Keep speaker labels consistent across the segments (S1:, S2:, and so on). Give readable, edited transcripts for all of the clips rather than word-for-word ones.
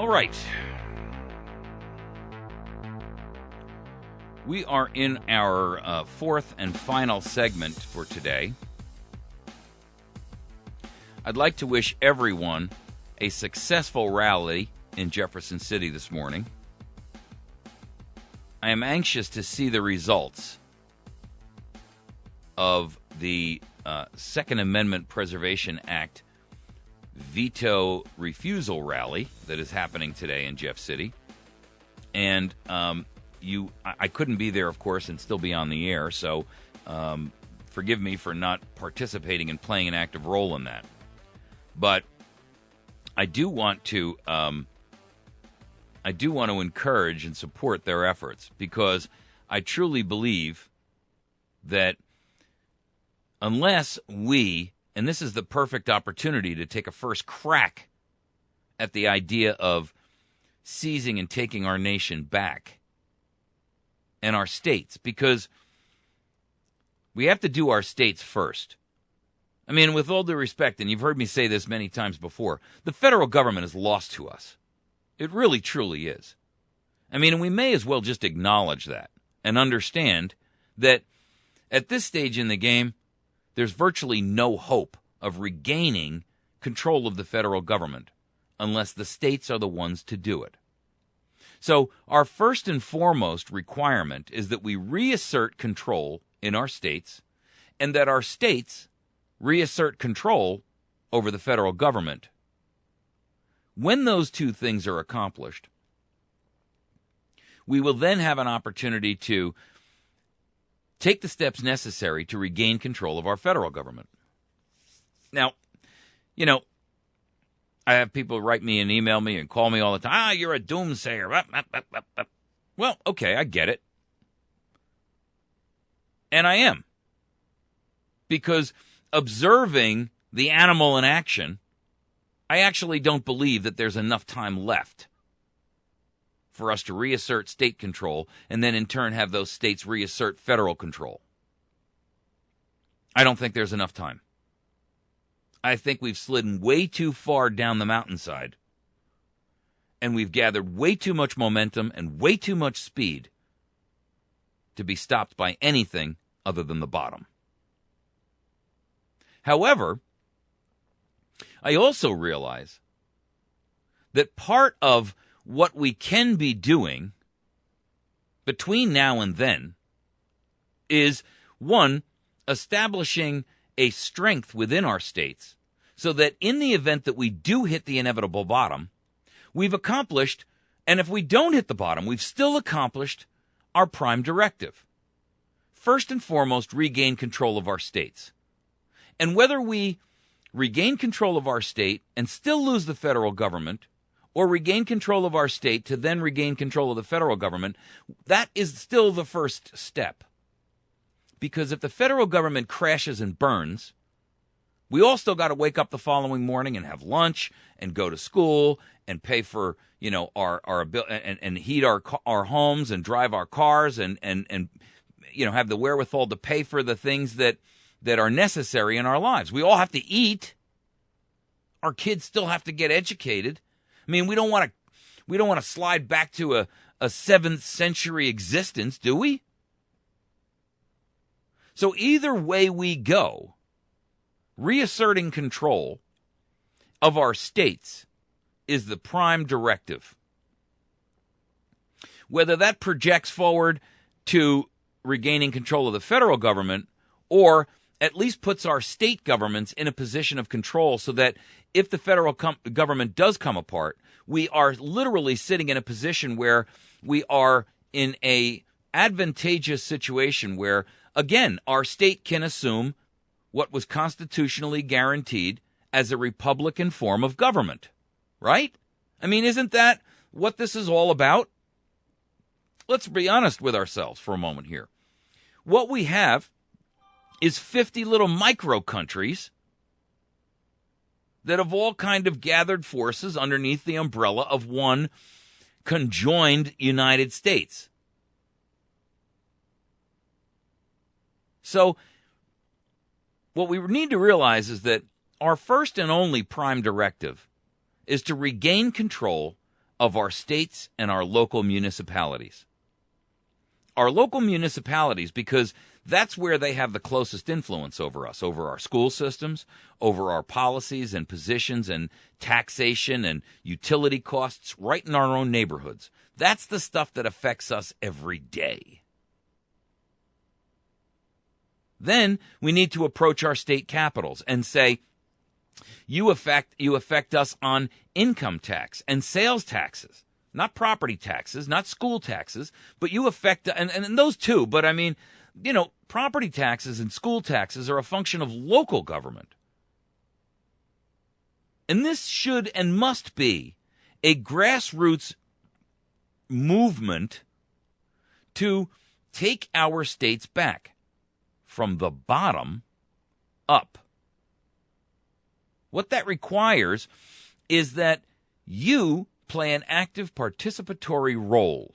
S1: All right. We are in our fourth and final segment for today. I'd like to wish everyone a successful rally in Jefferson City this morning. I am anxious to see the results of the Second Amendment Preservation Act veto refusal rally that is happening today in Jeff City. And I couldn't be there, of course, and still be on the air, so forgive me for not participating and playing an active role in that. But I do want to encourage and support their efforts, because I truly believe that unless we, and this is the perfect opportunity to take a first crack at the idea of seizing and taking our nation back and our states, because we have to do our states first. I mean, with all due respect, and you've heard me say this many times before, the federal government is lost to us. It really, truly is. I mean, and we may as well just acknowledge that and understand that at this stage in the game, there's virtually no hope of regaining control of the federal government unless the states are the ones to do it. So our first and foremost requirement is that we reassert control in our states, and that our states reassert control over the federal government. When those two things are accomplished, we will then have an opportunity to take the steps necessary to regain control of our federal government. Now, you know, I have people write me and email me and call me all the time. You're a doomsayer. Well, okay, I get it. And I am. Because observing the animal in action, I actually don't believe that there's enough time left for us to reassert state control and then in turn have those states reassert federal control. I don't think there's enough time. I think we've slidden way too far down the mountainside, and we've gathered way too much momentum and way too much speed to be stopped by anything other than the bottom. However, I also realize that part of what we can be doing between now and then is, one, establishing a strength within our states so that in the event that we do hit the inevitable bottom, we've accomplished, and if we don't hit the bottom, we've still accomplished our prime directive. First and foremost, regain control of our states. And whether we regain control of our state and still lose the federal government, or regain control of our state to then regain control of the federal government, that is still the first step. Because if the federal government crashes and burns, we all still got to wake up the following morning and have lunch and go to school and pay for, you know, our bill and heat our homes and drive our cars and you know, have the wherewithal to pay for the things that are necessary in our lives. We all have to eat. Our kids still have to get educated. I mean, we don't want to slide back to a 7th century existence, do we? So either way we go, reasserting control of our states is the prime directive. Whether that projects forward to regaining control of the federal government, or at least puts our state governments in a position of control so that if the federal government does come apart, we are literally sitting in a position where we are in a advantageous situation where, again, our state can assume what was constitutionally guaranteed as a Republican form of government, right? I mean, isn't that what this is all about? Let's be honest with ourselves for a moment here. What we have is 50 little micro countries that have all kind of gathered forces underneath the umbrella of one conjoined United States. So what we need to realize is that our first and only prime directive is to regain control of our states and our local municipalities. Our local municipalities, because that's where they have the closest influence over us, over our school systems, over our policies and positions and taxation and utility costs right in our own neighborhoods. That's the stuff that affects us every day. Then we need to approach our state capitals and say, you affect us on income tax and sales taxes, not property taxes, not school taxes, but you affect, and those too, but I mean, property taxes and school taxes are a function of local government. And this should and must be a grassroots movement to take our states back from the bottom up. What that requires is that you play an active participatory role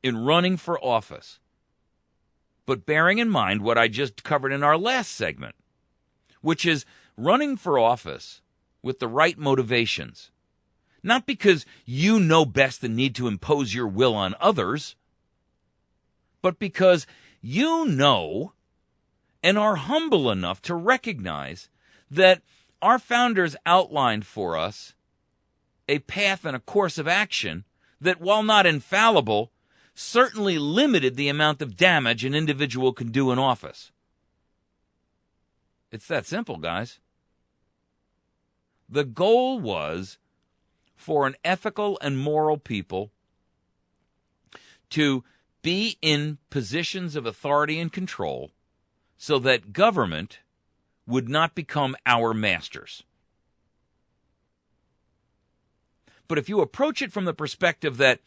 S1: in running for office. But bearing in mind what I just covered in our last segment, which is running for office with the right motivations. Not because you know best and need to impose your will on others, but because you know and are humble enough to recognize that our founders outlined for us a path and a course of action that, while not infallible, certainly limited the amount of damage an individual can do in office. It's that simple, guys. The goal was for an ethical and moral people to be in positions of authority and control so that government would not become our masters. But if you approach it from the perspective that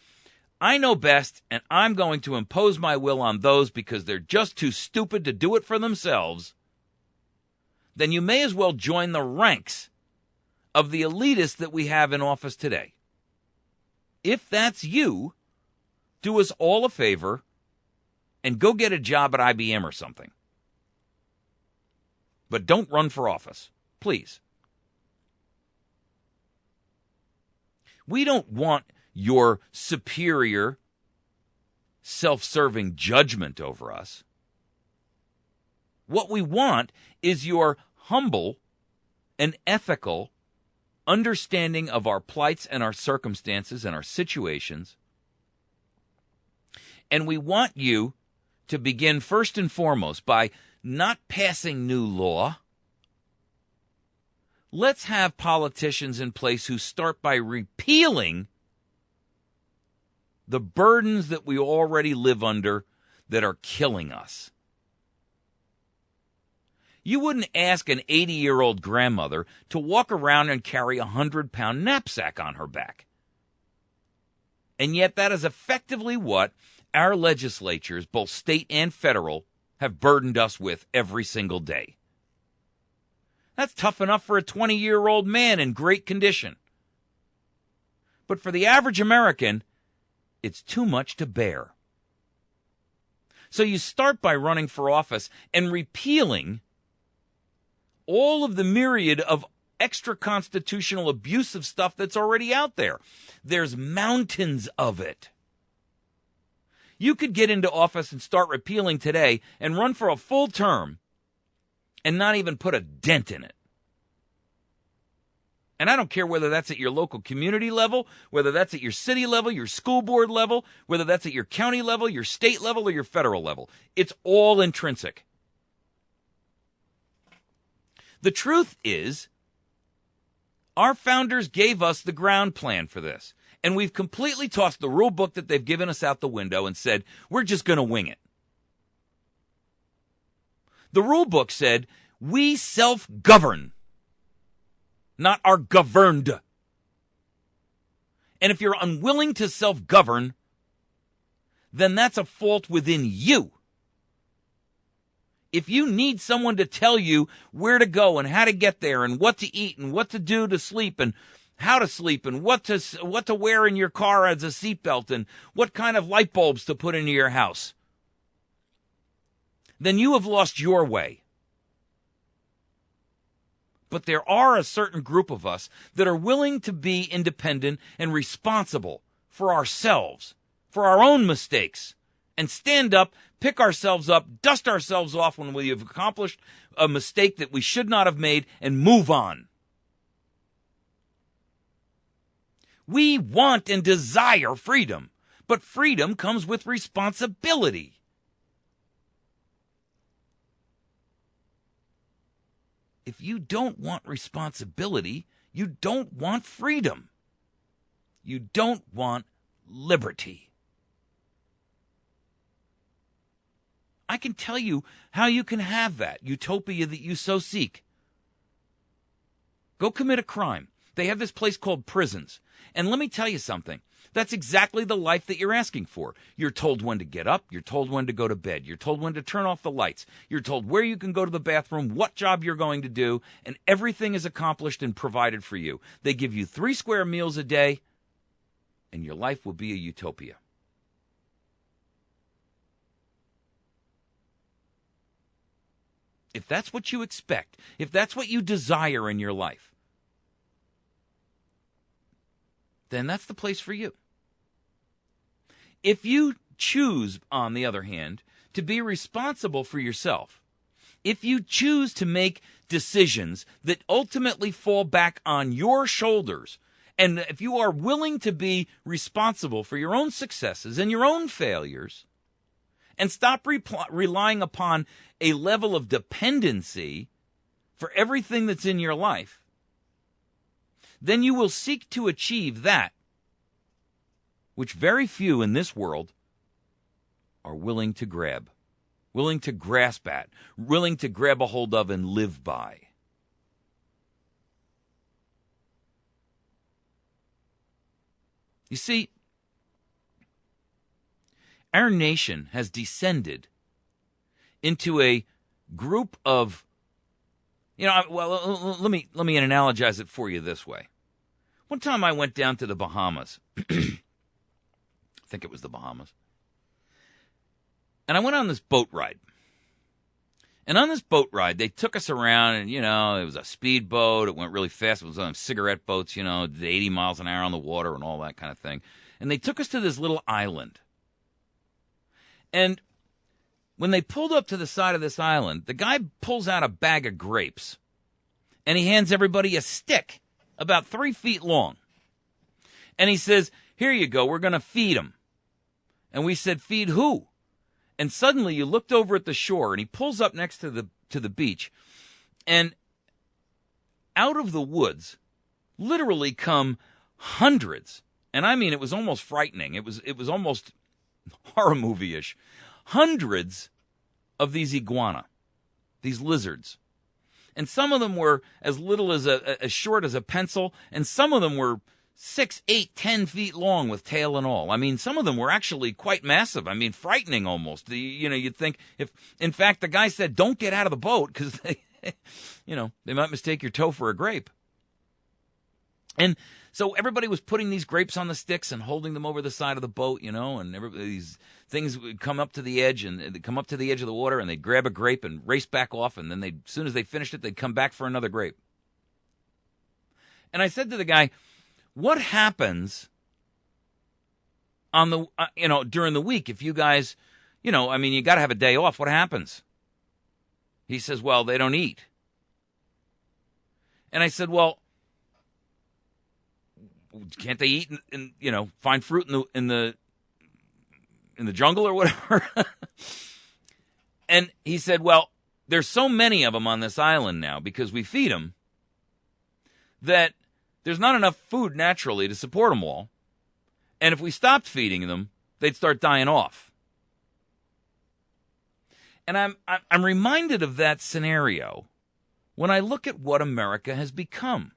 S1: I know best and I'm going to impose my will on those because they're just too stupid to do it for themselves, then you may as well join the ranks of the elitists that we have in office today. If that's you, do us all a favor and go get a job at IBM or something. But don't run for office, please. We don't want your superior, self-serving judgment over us. What we want is your humble and ethical understanding of our plights and our circumstances and our situations. And we want you to begin first and foremost by not passing new law. Let's have politicians in place who start by repealing the burdens that we already live under that are killing us. You wouldn't ask an 80-year-old grandmother to walk around and carry a 100-pound knapsack on her back. And yet that is effectively what our legislatures, both state and federal, have burdened us with every single day. That's tough enough for a 20-year-old man in great condition. But for the average American, it's too much to bear. So you start by running for office and repealing all of the myriad of extra constitutional abusive stuff that's already out there. There's mountains of it. You could get into office and start repealing today and run for a full term and not even put a dent in it. And I don't care whether that's at your local community level, whether that's at your city level, your school board level, whether that's at your county level, your state level, or your federal level. It's all intrinsic. The truth is, our founders gave us the ground plan for this. And we've completely tossed the rule book that they've given us out the window and said, we're just going to wing it. The rule book said, we self-govern, not are governed. And if you're unwilling to self-govern, then that's a fault within you. If you need someone to tell you where to go and how to get there and what to eat and what to do to sleep and how to sleep and what to wear in your car as a seatbelt and what kind of light bulbs to put into your house, then you have lost your way. But there are a certain group of us that are willing to be independent and responsible for ourselves, for our own mistakes, and stand up, pick ourselves up, dust ourselves off when we have accomplished a mistake that we should not have made, and move on. We want and desire freedom, but freedom comes with responsibility. If you don't want responsibility, you don't want freedom. You don't want liberty. I can tell you how you can have that utopia that you so seek. Go commit a crime. They have this place called prisons. And let me tell you something. That's exactly the life that you're asking for. You're told when to get up. You're told when to go to bed. You're told when to turn off the lights. You're told where you can go to the bathroom, what job you're going to do, and everything is accomplished and provided for you. They give you 3 square meals a day, and your life will be a utopia. If that's what you expect, if that's what you desire in your life, then that's the place for you. If you choose, on the other hand, to be responsible for yourself, if you choose to make decisions that ultimately fall back on your shoulders, and if you are willing to be responsible for your own successes and your own failures, and stop relying upon a level of dependency for everything that's in your life, then you will seek to achieve that which very few in this world are willing to grab, willing to grasp at, willing to grab a hold of and live by. You see, our nation has descended into a group of, let me analogize it for you this way. One time I went down to the Bahamas. I think it was the Bahamas. And I went on this boat ride. And on this boat ride, they took us around, and, it was a speedboat. It went really fast. It was on cigarette boats, 80 miles an hour on the water and all that kind of thing. And they took us to this little island. And when they pulled up to the side of this island, the guy pulls out a bag of grapes, and he hands everybody a stick about 3 feet long. And he says, "Here you go, we're going to feed them." And we said, "Feed who?" And suddenly you looked over at the shore, and he pulls up next to the beach, and out of the woods literally come hundreds, and I mean it was almost frightening. It was almost horror movie-ish. Hundreds of these iguana, these lizards. And some of them were as little as short as a pencil, and some of them were 6, 8, 10 feet long with tail and all. I mean, some of them were actually quite massive. I mean, frightening almost. You'd think in fact, the guy said, "Don't get out of the boat," because they might mistake your toe for a grape. And so everybody was putting these grapes on the sticks and holding them over the side of the boat, and these things would come up to the edge, and they'd come up to the edge of the water, and they'd grab a grape and race back off, and then as soon as they finished it, they'd come back for another grape. And I said to the guy, "What happens on the during the week if you guys, you got to have a day off? What happens?" He says, "Well, they don't eat." And I said, "Well, can't they eat and find fruit in the jungle or whatever?" And he said, "Well, there's so many of them on this island now because we feed them that there's not enough food naturally to support them all. And if we stopped feeding them, they'd start dying off." And I'm reminded of that scenario when I look at what America has become.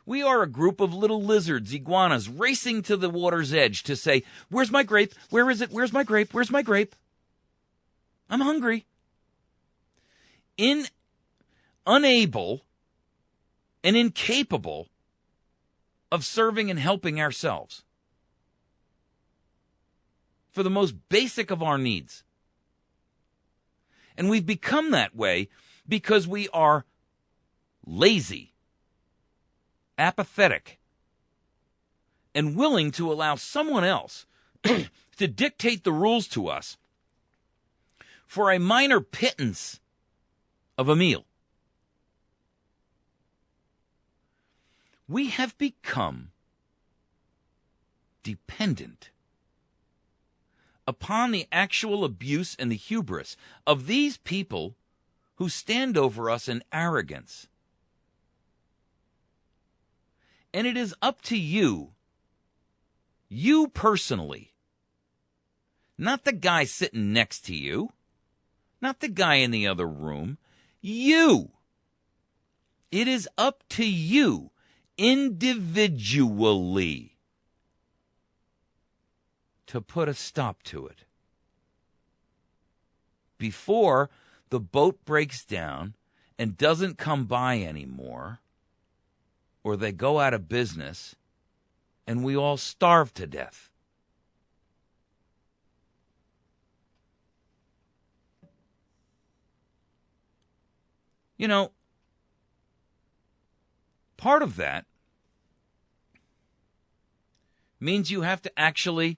S1: We are a group of little lizards, iguanas, racing to the water's edge to say, "Where's my grape? Where is it? Where's my grape? Where's my grape? I'm hungry." Unable and incapable of serving and helping ourselves for the most basic of our needs. And we've become that way because we are lazy, apathetic, and willing to allow someone else to dictate the rules to us for a minor pittance of a meal. We have become dependent upon the actual abuse and the hubris of these people who stand over us in arrogance. And it is up to you personally, not the guy sitting next to you, not the guy in the other room, you. It is up to you individually to put a stop to it before the boat breaks down and doesn't come by anymore, or they go out of business and we all starve to death. You know, part of that means you have to actually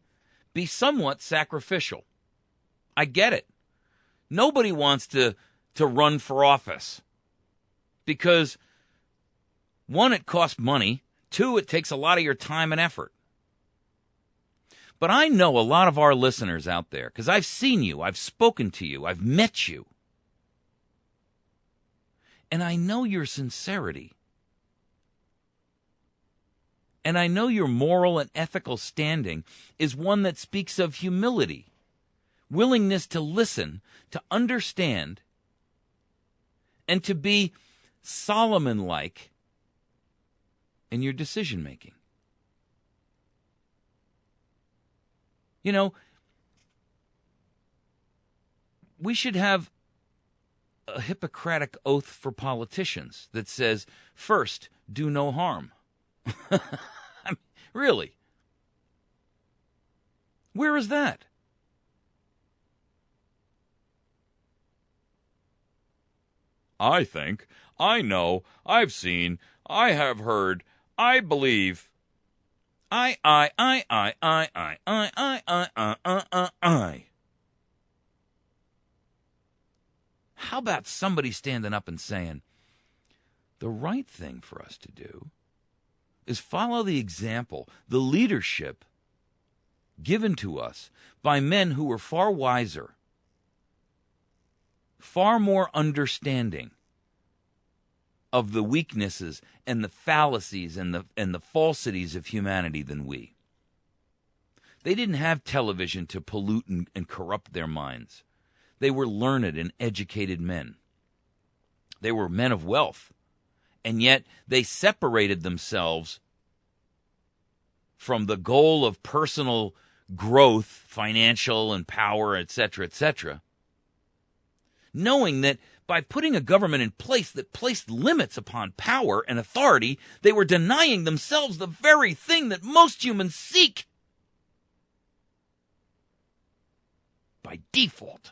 S1: be somewhat sacrificial. I get it. Nobody wants to run for office because, one, it costs money. Two, it takes a lot of your time and effort. But I know a lot of our listeners out there because I've seen you, I've spoken to you, I've met you. And I know your sincerity. And I know your moral and ethical standing is one that speaks of humility, willingness to listen, to understand, and to be Solomon-like in your decision-making. You know, we should have a Hippocratic oath for politicians that says, first, do no harm. I mean, really? Where is that? I think, I know, I've seen, I have heard, I believe. I. How about somebody standing up and saying, the right thing for us to do is follow the example, the leadership given to us by men who were far wiser, far more understanding of the weaknesses and the fallacies and the falsities of humanity than we. They didn't have television to pollute and corrupt their minds. They were learned and educated men. They were men of wealth. And yet they separated themselves from the goal of personal growth, financial and power, etc., knowing that by putting a government in place that placed limits upon power and authority, they were denying themselves the very thing that most humans seek by default.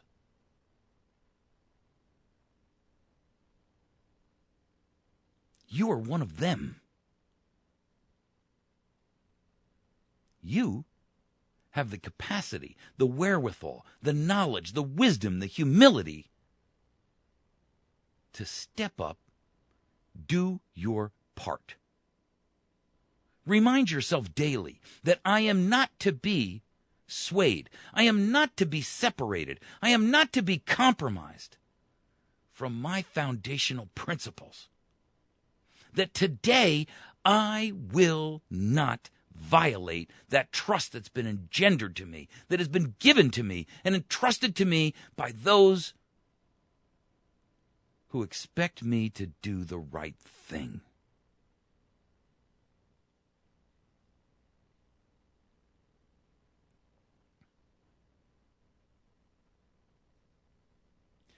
S1: You are one of them. You have the capacity, the wherewithal, the knowledge, the wisdom, the humility to step up, do your part. Remind yourself daily that I am not to be swayed. I am not to be separated. I am not to be compromised from my foundational principles. That today I will not violate that trust that's been engendered to me, that has been given to me and entrusted to me by those who expect me to do the right thing.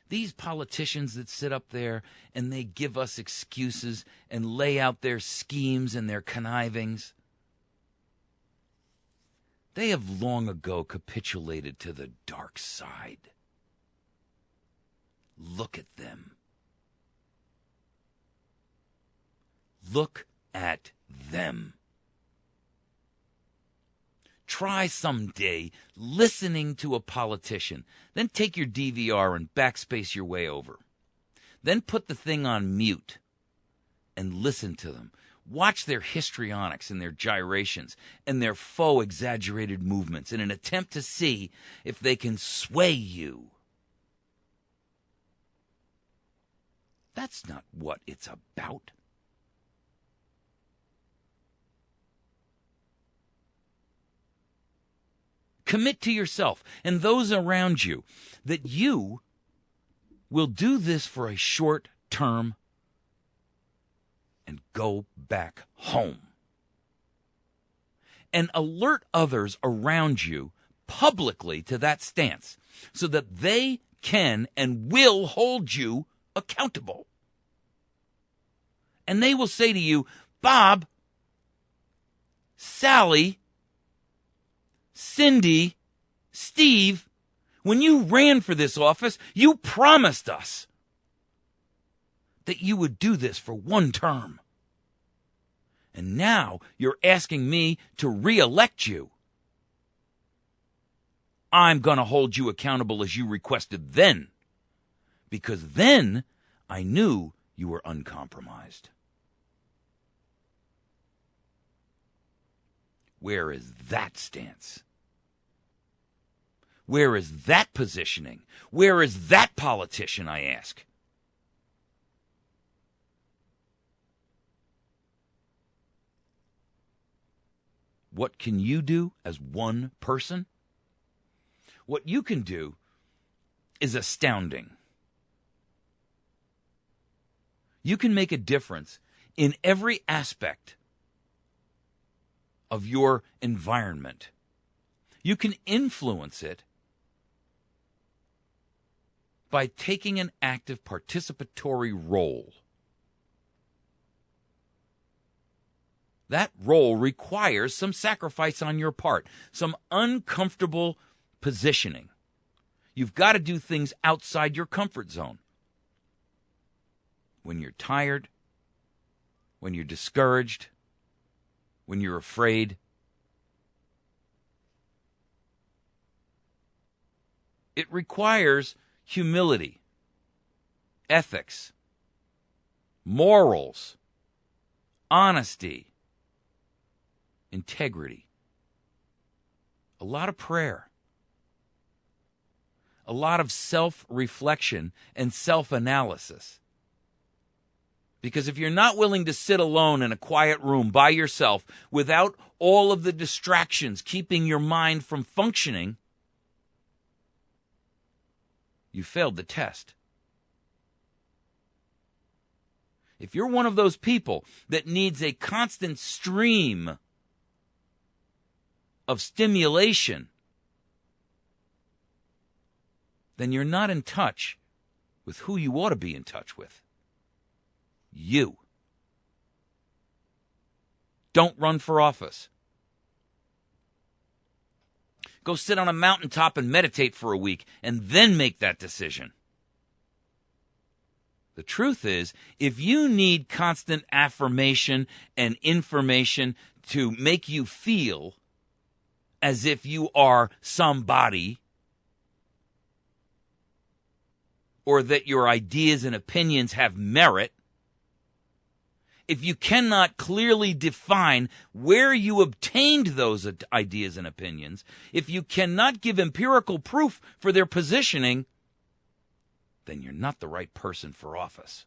S1: These politicians that sit up there and they give us excuses and lay out their schemes and their connivings, they have long ago capitulated to the dark side. Look at them. Look at them. Try someday listening to a politician. Then take your DVR and backspace your way over. Then put the thing on mute and listen to them. Watch their histrionics and their gyrations and their faux exaggerated movements in an attempt to see if they can sway you. That's not what it's about. Commit to yourself and those around you that you will do this for a short term and go back home. And alert others around you publicly to that stance so that they can and will hold you accountable. And they will say to you, Bob, Sally, Cindy, Steve, when you ran for this office, you promised us that you would do this for one term. And now you're asking me to re-elect you. I'm going to hold you accountable as you requested then, because then I knew you were uncompromised. Where is that stance? Where is that positioning? Where is that politician, I ask? What can you do as one person? What you can do is astounding. You can make a difference in every aspect of your environment. You can influence it by taking an active participatory role. That role requires some sacrifice on your part, some uncomfortable positioning. You've got to do things outside your comfort zone. When you're tired, when you're discouraged, when you're afraid. It requires humility, ethics, morals, honesty, integrity, a lot of prayer, a lot of self-reflection and self-analysis. Because if you're not willing to sit alone in a quiet room by yourself without all of the distractions keeping your mind from functioning, you failed the test. If you're one of those people that needs a constant stream of stimulation, then you're not in touch with who you ought to be in touch with. You. Don't run for office. Go sit on a mountaintop and meditate for a week and then make that decision. The truth is, if you need constant affirmation and information to make you feel as if you are somebody, or that your ideas and opinions have merit, if you cannot clearly define where you obtained those ideas and opinions, if you cannot give empirical proof for their positioning, then you're not the right person for office.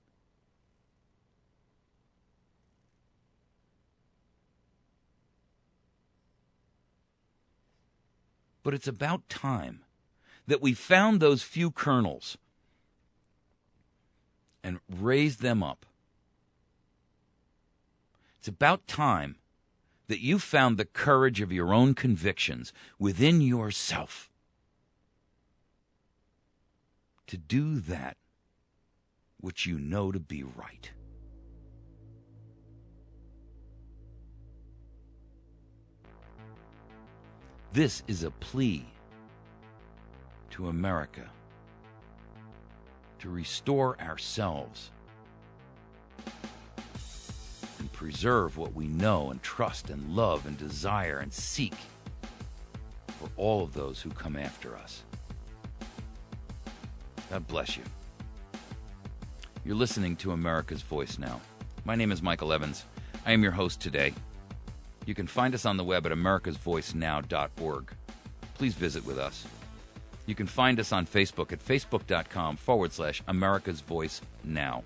S1: But it's about time that we found those few kernels and raised them up. It's about time that you found the courage of your own convictions within yourself to do that which you know to be right. This is a plea to America to restore ourselves and preserve what we know and trust and love and desire and seek for all of those who come after us. God bless you. You're listening to America's Voice Now. My name is Michael Evans. I am your host today. You can find us on the web at americasvoicenow.org. Please visit with us. You can find us on Facebook at facebook.com/America's Voice Now.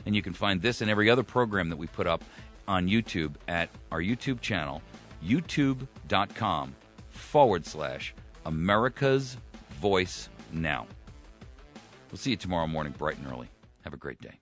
S1: And you can find this and every other program that we put up on YouTube at our YouTube channel, youtube.com/America's Voice Now. We'll see you tomorrow morning bright and early. Have a great day.